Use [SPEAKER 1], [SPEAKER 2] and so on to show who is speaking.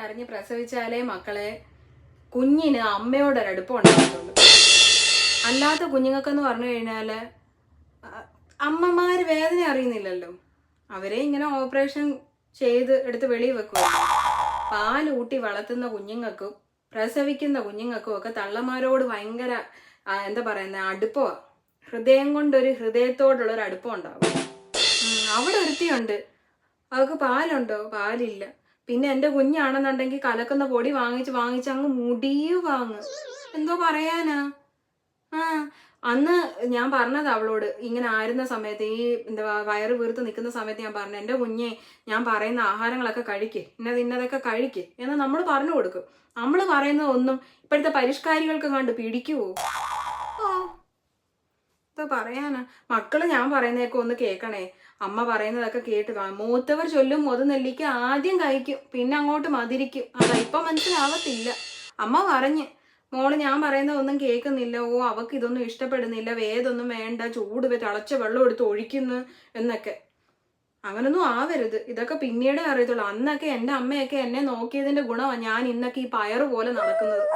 [SPEAKER 1] അറിഞ്ഞ് പ്രസവിച്ചാലേ മക്കളെ കുഞ്ഞിന് അമ്മയോടൊരടുപ്പം ഉണ്ടാകത്തുള്ളൂ. അല്ലാത്ത കുഞ്ഞുങ്ങൾക്കെന്ന് പറഞ്ഞു കഴിഞ്ഞാല് അമ്മമാര് വേദന അറിയുന്നില്ലല്ലോ. അവരെ ഇങ്ങനെ ഓപ്പറേഷൻ ചെയ്ത് എടുത്ത് വെളിയിൽ വെക്കുക. പാലൂട്ടി വളർത്തുന്ന കുഞ്ഞുങ്ങൾക്കും പ്രസവിക്കുന്ന കുഞ്ഞുങ്ങൾക്കും ഒക്കെ തള്ളമാരോട് ഭയങ്കര എന്താ പറയുന്ന അടുപ്പമാ. ഹൃദയം കൊണ്ടൊരു ഹൃദയത്തോടുള്ളൊരു അടുപ്പം ഉണ്ടാവും. അവിടെ ഒരുത്തിയുണ്ട്, അവൾക്ക് പാലുണ്ടോ? പാലില്ല. പിന്നെ എൻ്റെ കുഞ്ഞാണെന്നുണ്ടെങ്കിൽ കലക്കുന്ന പൊടി വാങ്ങിച്ച് അങ്ങ് മുടിയുവാങ്ങ്. എന്തോ പറയാനാ. അന്ന് ഞാൻ പറഞ്ഞത് അവളോട്, ഇങ്ങനെ ആയിരുന്ന സമയത്ത്, ഈ എന്താ വയറ് വീർത്ത് നിൽക്കുന്ന സമയത്ത് ഞാൻ പറഞ്ഞു, എൻ്റെ കുഞ്ഞെ ഞാൻ പറയുന്ന ആഹാരങ്ങളൊക്കെ കഴിക്ക്, ഇന്നതൊക്കെ കഴിക്ക് എന്ന് നമ്മൾ പറഞ്ഞു കൊടുക്കും. നമ്മൾ പറയുന്നത് ഒന്നും ഇപ്പോഴത്തെ പരിഷ്കാരികൾക്ക് കണ്ട് പിടിക്കുവോ? ഇപ്പൊ പറയാനാ. മക്കള് ഞാൻ പറയുന്നതൊക്കെ ഒന്ന് കേൾക്കണേ. അമ്മ പറയുന്നതൊക്കെ കേട്ട് മൂത്തവർ ചൊല്ലും മുതനെല്ലിക്ക് ആദ്യം കഴിക്കും, പിന്നെ അങ്ങോട്ട് മതിരിക്കും. അതാ ഇപ്പൊ മനസ്സിലാവത്തില്ല. അമ്മ പറഞ്ഞ്, മോള് ഞാൻ പറയുന്നതൊന്നും കേൾക്കുന്നില്ല, അവക്ക് ഇതൊന്നും ഇഷ്ടപ്പെടുന്നില്ല, വേദൊന്നും വേണ്ട, ചൂട് തിളച്ച വെള്ളം എടുത്ത് ഒഴിക്കുന്നു എന്നൊക്കെ. അങ്ങനൊന്നും ആവരുത്. ഇതൊക്കെ പിന്നീടേ അറിയത്തുള്ളൂ. അന്നൊക്കെ എൻ്റെ അമ്മയൊക്കെ എന്നെ നോക്കിയതിന്റെ ഗുണമാണ് ഞാൻ ഇന്നൊക്കെ ഈ പയറ് പോലെ നടക്കുന്നത്.